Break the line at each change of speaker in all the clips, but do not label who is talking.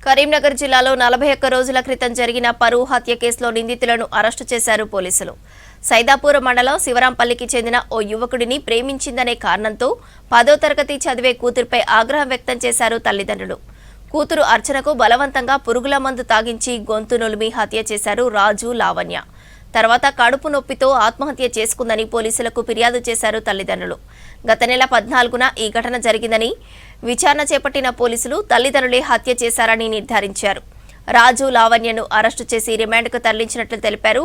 కరీంనగర్ జిల్లాలో 41 రోజుల క్రితం జరిగిన పరువు హత్య కేసులో నిందితులను అరెస్టు చేశారు పోలీసులు. సైదాపూర్ మండలం శివరాంపల్లికి చెందిన ఓ యువకుడిని ప్రేమించిందనే కారణంతో 10వ తరగతి చదివే కూతురుపై ఆగ్రహం వ్యక్తం చేశారు తల్లిదండ్రులు. కూతురు అర్చనకు బలవంతంగా పురుగుల మందు తాగించి గొంతు నులిమి హత్య చేశారు రాజు, లావణ్య. తర్వాత కడుపు నొప్పితో ఆత్మహత్య చేసుకుందని పోలీసులకు ఫిర్యాదు చేశారు తల్లిదండ్రులు. గత నెల 14న ఈ ఘటన జరిగిందని విచారణ చేపట్టిన పోలీసులు తల్లిదండ్రులే హత్య చేశారని నిర్ధారించారు. రాజు, లావణ్యను అరెస్టు చేసి రిమాండ్కు తరలించినట్లు తెలిపారు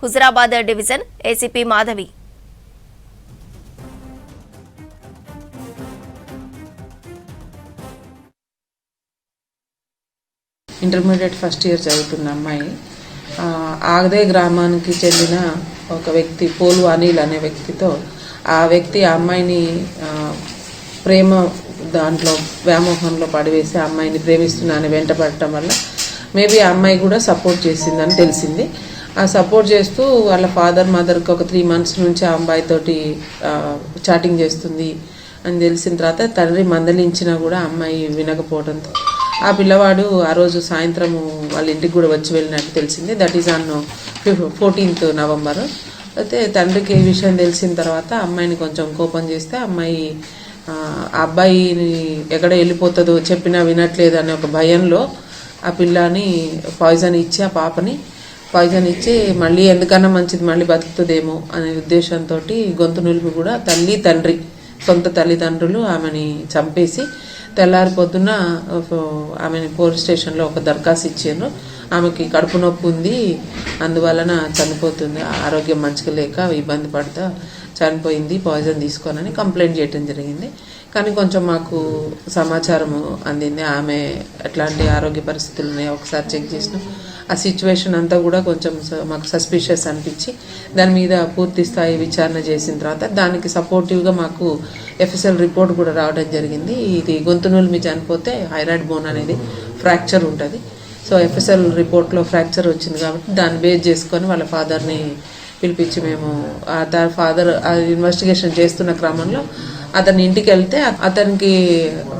Huzurabad division ACP Madhavi.
Intermediate first year చదువుతున్న అమ్మాయి ఆగదే గ్రామానికి చెందిన ఒక వ్యక్తి పోలు అనిల్ అనే వ్యక్తితో ఆ వ్యక్తి ఆ అమ్మాయిని ప్రేమ దాంట్లో వ్యామోహంలో పడివేసి ఆ అమ్మాయిని ప్రేమిస్తున్నానని వెంటపడటం వల్ల మేబీ ఆ అమ్మాయి కూడా సపోర్ట్ చేసిందని తెలిసింది. ఆ సపోర్ట్ చేస్తూ వాళ్ళ మదర్కి ఒక 3 months నుంచి ఆ అమ్మాయితోటి చాటింగ్ చేస్తుంది అని తెలిసిన తర్వాత తండ్రి మందలించినా కూడా అమ్మాయి వినకపోవడంతో ఆ పిల్లవాడు ఆ రోజు సాయంత్రము వాళ్ళ ఇంటికి కూడా వచ్చి వెళ్ళినట్టు తెలిసింది. That is on 14th November. అయితే తండ్రికి ఈ విషయం తెలిసిన తర్వాత అమ్మాయిని కొంచెం కోపం చేస్తే అమ్మాయి ఆ అబ్బాయిని ఎక్కడ వెళ్ళిపోతుందో చెప్పినా వినట్లేదు అనే ఒక భయంలో ఆ పిల్లని పాయిజన్ ఇచ్చి ఆ పాపని పాయిజన్ ఇచ్చి మళ్ళీ ఎందుకన్నా మంచిది మళ్ళీ బతుకుతుందేమో అనే ఉద్దేశంతో గొంతు నులిపి కూడా తల్లి తండ్రి సొంత తల్లిదండ్రులు ఆమెని చంపేసి తెల్లారి పొద్దున్న ఆమెని పోలీస్ స్టేషన్లో ఒక దరఖాస్తు ఇచ్చారు. ఆమెకి కడుపు నొప్పి ఉంది, అందువలన చనిపోతుంది, ఆరోగ్యం మంచిగా లేక ఇబ్బంది పడుతూ చనిపోయింది పాయిజన్ తీసుకోనని కంప్లైంట్ చేయడం జరిగింది. కానీ కొంచెం మాకు సమాచారం అందింది ఆమె ఎట్లాంటి ఆరోగ్య పరిస్థితులు ఉన్నాయో ఒకసారి చెక్ చేసినాం. ఆ సిచ్యువేషన్ అంతా కూడా కొంచెం మాకు సస్పిషియస్ అనిపించి దాని మీద పూర్తి స్థాయి విచారణ చేసిన తర్వాత దానికి సపోర్టివ్గా మాకు ఎఫ్ఎస్ఎల్ రిపోర్ట్ కూడా రావడం జరిగింది. ఇది గొంతు నులిమి చనిపోతే థైరాయిడ్ బోన్ అనేది ఫ్రాక్చర్ ఉంటుంది. సో ఎఫ్ఎస్ఎల్ రిపోర్ట్లో ఫ్రాక్చర్ వచ్చింది కాబట్టి దాన్ని బేస్ చేసుకొని వాళ్ళ ఫాదర్ని పిలిపించి మేము ఫాదర్ ఇన్వెస్టిగేషన్ చేస్తున్న క్రమంలో అతని ఇంటికి వెళ్తే అతనికి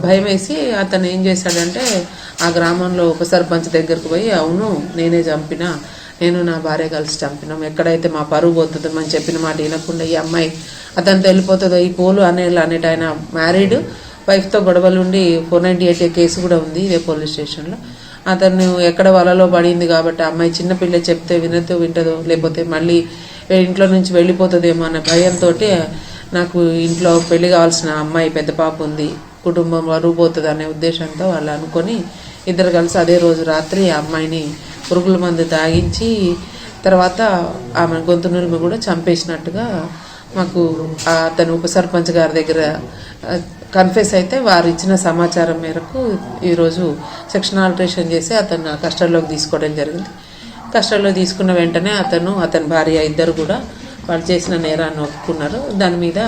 భయం వేసి అతను ఏం చేశాడంటే ఆ గ్రామంలో ఉప సర్పంచ్ దగ్గరకు పోయి అవును నేనే చంపినా, నేను నా భార్య కలిసి చంపినాం, ఎక్కడైతే మా పరువు పోతుందో మనం చెప్పిన మాట వినకుండా ఈ అమ్మాయి అతనితో వెళ్ళిపోతుందో ఈ పోలు అనేట ఆయన మ్యారీడ్ వైఫ్తో గొడవలుండి 498 కేసు కూడా ఉంది ఇదే పోలీస్ స్టేషన్లో. అతను ఎక్కడ వలలో పడింది కాబట్టి అమ్మాయి చిన్నపిల్ల చెప్తే వింటదో లేకపోతే మళ్ళీ ఇంట్లో నుంచి వెళ్ళిపోతుందేమో అన్న భయంతో నాకు ఇంట్లో పెళ్లి కావాల్సిన అమ్మాయి పెద్ద పాప ఉంది, కుటుంబం వరువుపోతుంది అనే ఉద్దేశంతో వాళ్ళు అనుకొని ఇద్దరు కలిసి అదే రోజు రాత్రి ఆ అమ్మాయిని పురుగుల మందు తాగించి తర్వాత ఆమె గొంతు నులిమి కూడా చంపేసినట్టుగా మాకు అతను ఉప సర్పంచ్ గారి దగ్గర కన్ఫెస్ అయితే వారు ఇచ్చిన సమాచారం మేరకు ఈరోజు సెక్షన్ ఆల్టరేషన్ చేసి అతను కస్టడీలోకి తీసుకోవడం జరిగింది. కస్టడీలో తీసుకున్న వెంటనే అతని భార్య ఇద్దరు కూడా వాళ్ళు చేసిన నేరాన్ని ఒప్పుకున్నారు. దాని మీద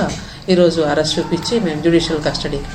ఈరోజు అరెస్ట్ చూపించి మేము జ్యుడిషియల్ కస్టడీకి